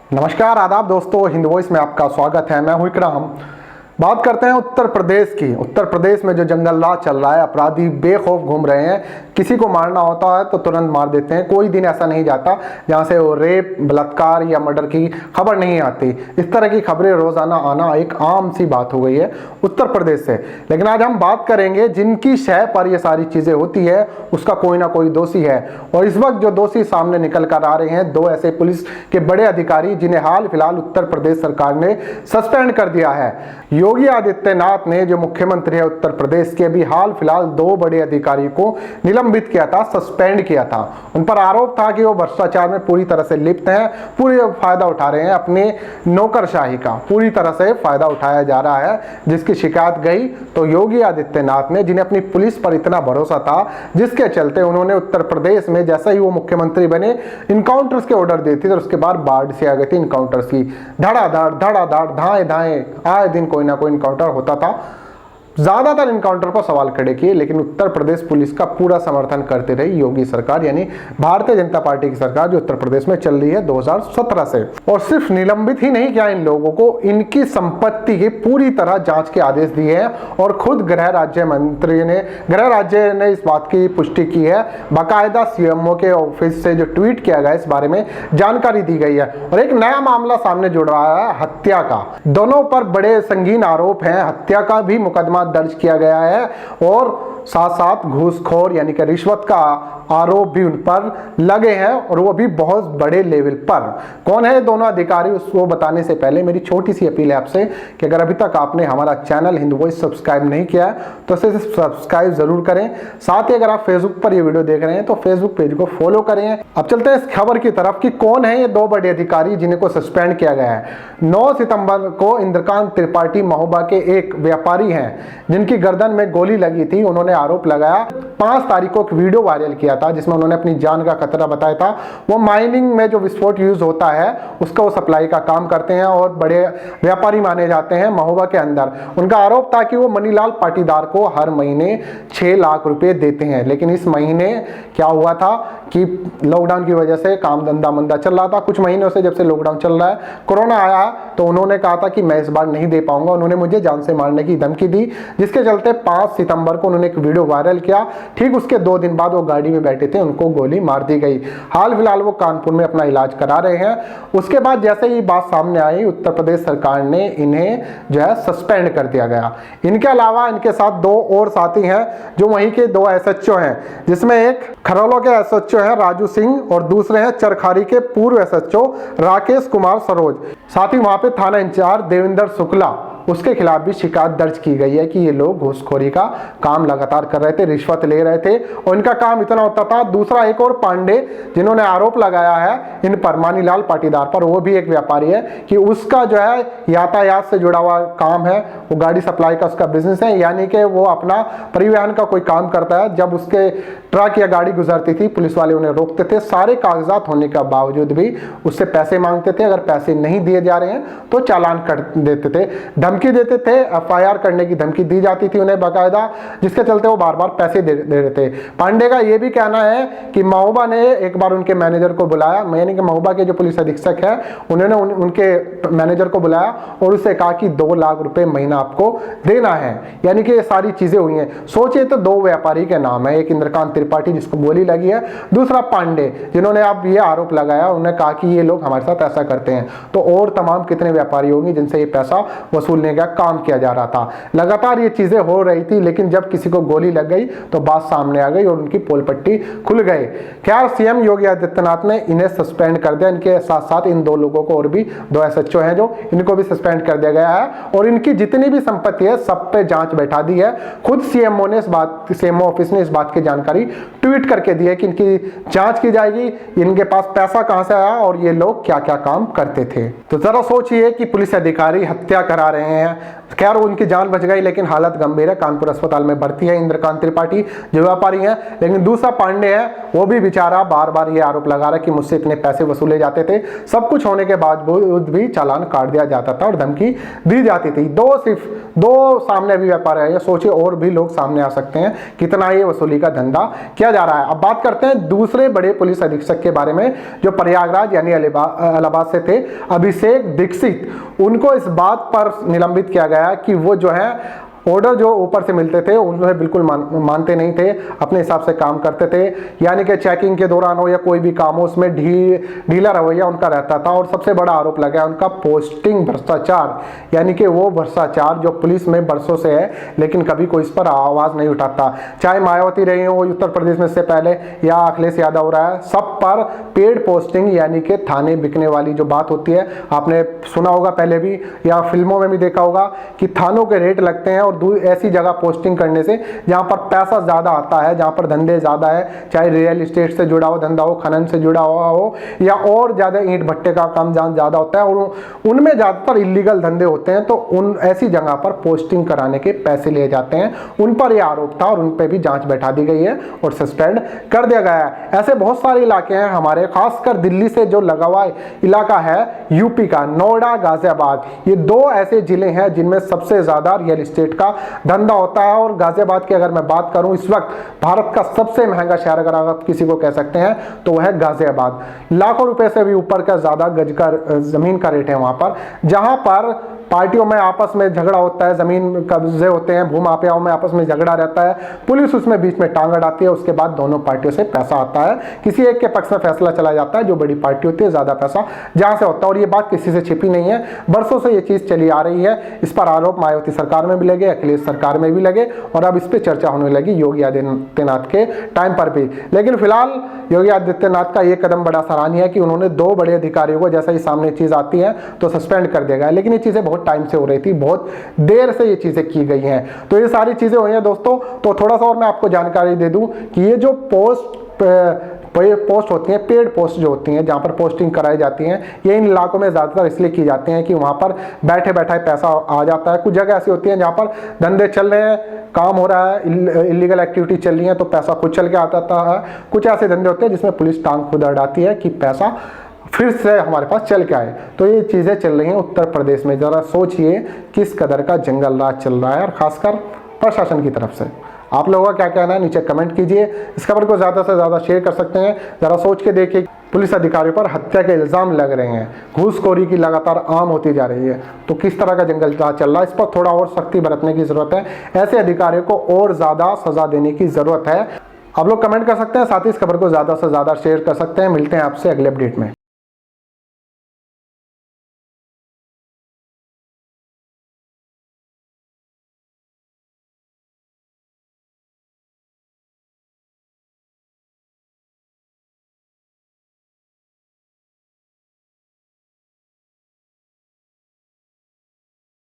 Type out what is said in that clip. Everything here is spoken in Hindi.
नमस्कार, आदाब दोस्तों, हिंद वॉइस में आपका स्वागत है। मैं हूं इकराम। बात करते हैं उत्तर प्रदेश की। उत्तर प्रदेश में जो जंगल राज चल रहा है, अपराधी बेखौफ घूम रहे हैं। किसी को मारना होता है तो तुरंत मार देते हैं। कोई दिन ऐसा नहीं जाता जहां से वो रेप, बलात्कार या मर्डर की खबर नहीं आती। इस तरह की खबरें रोजाना आना एक आम सी बात हो गई है उत्तर प्रदेश से। लेकिन आज हम बात करेंगे जिनकी शह पर ये सारी चीजें होती है, उसका कोई ना कोई दोषी है। और इस वक्त जो दोषी सामने निकल कर आ रहे हैं, दो ऐसे पुलिस के बड़े अधिकारी जिन्हें हाल फिलहाल उत्तर प्रदेश सरकार ने सस्पेंड कर दिया है। योगी आदित्यनाथ ने, जो मुख्यमंत्री है उत्तर प्रदेश के, अभी हाल फिलहाल दो बड़े अधिकारी को निलंबित किया था, सस्पेंड किया था। उन पर आरोप था कि वो भ्रष्टाचार में पूरी तरह से लिप्त हैं, पूरी फायदा उठा रहे हैं अपने नौकरशाही का, पूरी तरह से फायदा उठाया जा रहा है। जिसकी शिकायत गई तो योगी आदित्यनाथ ने, जिन्हें अपनी पुलिस पर इतना भरोसा था, जिसके चलते उन्होंने उत्तर प्रदेश में जैसे ही वो मुख्यमंत्री बने इनकाउंटर्स के ऑर्डर दी थी। और उसके बाद बाढ़ से आ गई थी इनकाउंटर्स की, धड़ाधड़ धाए धाए आए दिन कोई ना कोई इनकाउंटर होता था। ज्यादातर इनकाउंटर पर सवाल खड़े किए, लेकिन उत्तर प्रदेश पुलिस का पूरा समर्थन करते रही योगी सरकार, यानी भारतीय जनता पार्टी की सरकार जो उत्तर प्रदेश में चल रही है 2017 से। और सिर्फ निलंबित ही नहीं किया इन लोगों को, इनकी संपत्ति की पूरी तरह जांच के आदेश दिए हैं। और खुद गृह राज्य ने इस बात की पुष्टि की है। बाकायदा सीएमओ के ऑफिस से जो ट्वीट किया गया इस बारे में जानकारी दी गई है। और एक नया मामला सामने जुड़ रहा है, हत्या का। दोनों पर बड़े संगीन आरोप हैं। हत्या का भी मुकदमा दर्ज किया गया है और साथ साथ घूसखोर यानी कि रिश्वत का आरोप भी उन पर लगे हैं, और वो भी बहुत बड़े लेवल पर। कौन है दोनों अधिकारी, उसको बताने से पहले मेरी छोटी सी अपील है आपसे कि अगर अभी तक आपने हमारा चैनल हिंद वॉइस सब्सक्राइब नहीं किया है तो इसे सब्सक्राइब जरूर करें। साथ ही अगर आप फेसबुक पर ये वीडियो देख रहे हैं तो फेसबुक पेज को फॉलो करें। अब चलते हैं इस खबर की तरफ कि कौन है ये दो बड़े अधिकारी जिन्हें को सस्पेंड किया गया है। 9 सितंबर को इंद्रकांत त्रिपाठी महोबा के एक व्यापारी हैं जिनकी गर्दन में गोली लगी थी। उन्होंने आरोप लगाया, 5 तारीख को एक वीडियो वायरल किया था जिसमें उन्होंने अपनी जान का खतरा बताया था। वो माइनिंग में जो विस्फोट यूज होता है उसका वो सप्लाई का काम करते हैं और बड़े व्यापारी माने जाते हैं महोबा के अंदर। उनका आरोप था कि वो मनीलाल पाटीदार को हर महीने 6 लाख रुपए देते हैं। लेकिन इस महीने क्या हुआ था कि लॉकडाउन की वजह से काम धंधा मंदा चल रहा था। कुछ महीनों से, जब से लॉकडाउन चल रहा है, कोरोना आया, तो उन्होंने कहा था कि मैं इस बार नहीं दे पाऊंगा। उन्होंने मुझे जान से मारने की धमकी दी, जिसके चलते 5 सितंबर को उन्होंने एक वीडियो वायरल किया। ठीक उसके 2 दिन बाद वो गाड़ी में बैठे थे, उनको गोली मार दी गई। हाल फिलहाल वो कानपुर में अपना इलाज करा रहे हैं। उसके बाद जैसे ही बात सामने आई, उत्तर प्रदेश सरकार ने इन्हें जो है सस्पेंड कर दिया गया। इनके अलावा इनके साथ 2 और साथी हैं जो वहीं के 2 एसएचओ हैं, जिसमें एक खरौलों के एसएचओ हैं राजू सिंह और दूसरे हैं चरखारी के पूर्व एसएचओ राकेश कुमार सरोज। साथ ही वहां पे थाना इंचार्ज देवेंद्र शुक्ला, उसके खिलाफ भी शिकायत दर्ज की गई है कि ये लोग घूसखोरी का काम लगातार कर रहे थे, रिश्वत ले रहे थे और इनका काम इतना होता था। दूसरा एक और पांडे जिन्होंने आरोप लगाया है इन पर, मनीलाल पाटीदार पर, वो भी एक व्यापारी है कि उसका जो है यातायात से जुड़ा हुआ काम है, वो गाड़ी सप्लाई का उसका बिजनेस है, यानी कि वो अपना परिवहन का कोई काम करता है। जब उसके ट्रक या गाड़ी गुजरती थी, पुलिस वाले उन्हें रोकते थे। सारे कागजात होने के बावजूद भी उससे पैसे मांगते थे। अगर पैसे नहीं दिए जा रहे हैं तो चालान कर देते थे, धमकी देते थे, एफआईआर करने की धमकी दी जाती थी उन्हें बाकायदा, जिसके चलते वो बार बार पैसे दे रहे थे। पांडे का ये भी कहना है कि महोबा ने एक बार उनके मैनेजर को बुलाया, यानी कि महोबा के जो पुलिस अधीक्षक है, उन्होंने उनके मैनेजर को बुलाया और उससे कहा कि 2 लाख रुपए महीना आपको देना है। यानी कि ये सारी चीजें हुई हैं। सोचिए तो 2 व्यापारी के नाम है, एक इंद्रकांत त्रिपाठी जिसको गोली लगी है, दूसरा पांडे जिन्होंने अब ये आरोप लगाया, उन्होंने कहा कि ये लोग हमारे साथ ऐसा करते हैं। तो और तमाम कितने व्यापारी होंगे जिनसे ये पैसा वसूलने का काम किया जा रहा था। लगातार ये चीजें हो रही थी, लेकिन जब किसी को गोली लग गई तो बात सामने आ गई और उनकी पोल पट्टी खुल गई। खैर, सीएम योगी आदित्यनाथ ने इन्हें सस्पेंड कर दिया। इनके साथ साथ इन 2 लोगों को, और भी 2 एसएचओ हैं जो, इनको भी सस्पेंड कर दिया गया है और इनकी जितनी भी संपत्ति है सब पे जांच बैठा दी है। खुद सीएमओ ऑफिस ने इस बात की जानकारी ट्वीट करके दी है कि इनकी जांच की जाएगी, इनके पास पैसा कहां से आया और ये लोग क्या क्या काम करते थे। तो जरा सोचिए कि पुलिस अधिकारी हत्या करा रहे हैं, खैर उनकी जान बच गई, लेकिन हालत गंभीर है। कानपुर अस्पताल में भर्ती है इंद्रकांत त्रिपाठी जो व्यापारी हैं। लेकिन दूसरा पांडे है, वो भी बेचारा बार बार ये आरोप लगा रहा है कि मुझसे इतने पैसे वसूले जाते थे, सब कुछ होने के बावजूद भी चालान काट दिया जाता था और धमकी दी जाती थी। सिर्फ दो सामने भी व्यापार है, सोचिए और भी लोग सामने आ सकते हैं कितना ये वसूली का धंधा किया जा रहा है। अब बात करते हैं दूसरे बड़े पुलिस अधीक्षक के बारे में जो प्रयागराज यानी इलाहाबाद से थे, अभिषेक दीक्षित। उनको इस बात पर निलंबित किया गया कि वो जो है ऑर्डर जो ऊपर से मिलते थे उन्हें बिल्कुल मानते नहीं थे, अपने हिसाब से काम करते थे। यानी कि चेकिंग के दौरान हो या कोई भी काम हो उसमें ढीला रवैया उनका रहता था। और सबसे बड़ा आरोप लगा उनका पोस्टिंग भ्रष्टाचार, यानी कि वो भ्रष्टाचार जो पुलिस में बरसों से है लेकिन कभी कोई इस पर आवाज नहीं उठाता। चाहे मायावती रही हो उत्तर प्रदेश में इससे पहले या अखिलेश यादव रहा है, सब पर पेड पोस्टिंग यानी कि थाने बिकने वाली जो बात होती है, आपने सुना होगा पहले भी या फिल्मों में भी देखा होगा कि थानों के रेट लगते हैं और ऐसी जगह पोस्टिंग करने से जहां पर पैसा ज्यादा आता है, जहां पर धंधे ज्यादा है, चाहे रियल एस्टेट से जुड़ा हुआ धंधा हो, खनन से जुड़ा हुआ हो या और ज्यादा ईंट भट्टे का काम जहां ज्यादा होता है और उनमें ज्यादातर इलीगल धंधे होते हैं, तो उन ऐसी जगह पर पोस्टिंग कराने के पैसे लिए जाते हैं। उन पर यह आरोप था और उन पर भी जांच बैठा दी गई है और सस्पेंड कर दिया गया है। ऐसे बहुत सारे इलाके हैं हमारे, खासकर दिल्ली से जो लगा हुआ इलाका है यूपी का, नोएडा, गाजियाबाद, ये दो ऐसे जिले हैं जिनमें सबसे ज्यादा रियल एस्टेट का धंधा होता है। और गाजियाबाद की अगर मैं बात करूं, इस वक्त भारत का सबसे महंगा शहर अगर आप किसी को कह सकते हैं तो वह है गाजियाबाद। लाखों रुपए से भी ऊपर का ज्यादा गज का जमीन का रेट है वहां पर, जहां पर पार्टियों में आपस में झगड़ा होता है, जमीन कब्जे होते हैं, भूमाफियाओं में आपस में झगड़ा रहता है, पुलिस उसमें बीच में टांग अड़ाती है, उसके बाद दोनों पार्टियों से पैसा आता है, किसी एक के पक्ष में फैसला चला जाता है, जो बड़ी पार्टी होती है ज्यादा पैसा जहां से होता है। और ये बात किसी से छिपी नहीं है, बरसों से ये चीज चली आ रही है। इस पर आरोप मायावती सरकार में भी लगे, अखिलेश सरकार में भी लगे और अब इस पर चर्चा होने लगी योगी आदित्यनाथ के टाइम पर भी। लेकिन फिलहाल योगी आदित्यनाथ का यह कदम बड़ा सराहनीय है कि उन्होंने दो बड़े अधिकारियों को जैसा ही सामने चीज आती है तो सस्पेंड कर दिया गया। लेकिन ये चीजें बहुत टाइम से हो रही थी, बहुत देर से ये चीजें की गई हैं, तो ये सारी चीजें हुई हैं दोस्तों। तो थोड़ा सा और मैं आपको जानकारी दे दूं कि ये जो पोस्ट होती हैं, पेड पोस्ट जो होती हैं जहां पर पोस्टिंग कराई जाती हैं, ये इन इलाकों में ज्यादातर इसलिए की जाती हैं कि वहां पर बैठे बैठे पैसा आ जाता है। कुछ जगह ऐसी होती हैं जहां पर धंधे चल रहे हैं, काम हो रहा है, इलीगल एक्टिविटी चल रही है तो पैसा खुद चल के आता है। कुछ ऐसे धंधे होते हैं जिसमें पुलिस टांग खुद अड़ाती है कि पैसा फिर से हमारे पास चल के आए। तो ये चीजें चल रही हैं उत्तर प्रदेश में। जरा सोचिए किस कदर का जंगल राज चल रहा है, और खासकर प्रशासन की तरफ से। आप लोगों का क्या कहना है नीचे कमेंट कीजिए। इस खबर को ज्यादा से ज्यादा शेयर कर सकते हैं। जरा सोच के देखिए, पुलिस अधिकारियों पर हत्या के इल्जाम लग रहे हैं, घूसखोरी की लगातार आम होती जा रही है, तो किस तरह का जंगल राज चल रहा है, इस पर थोड़ा और सख्ती बरतने की जरूरत है। ऐसे अधिकारियों को और ज्यादा सजा देने की जरूरत है। आप लोग कमेंट कर सकते हैं, साथ ही इस खबर को ज्यादा से ज्यादा शेयर कर सकते हैं। मिलते हैं आपसे अगले अपडेट में।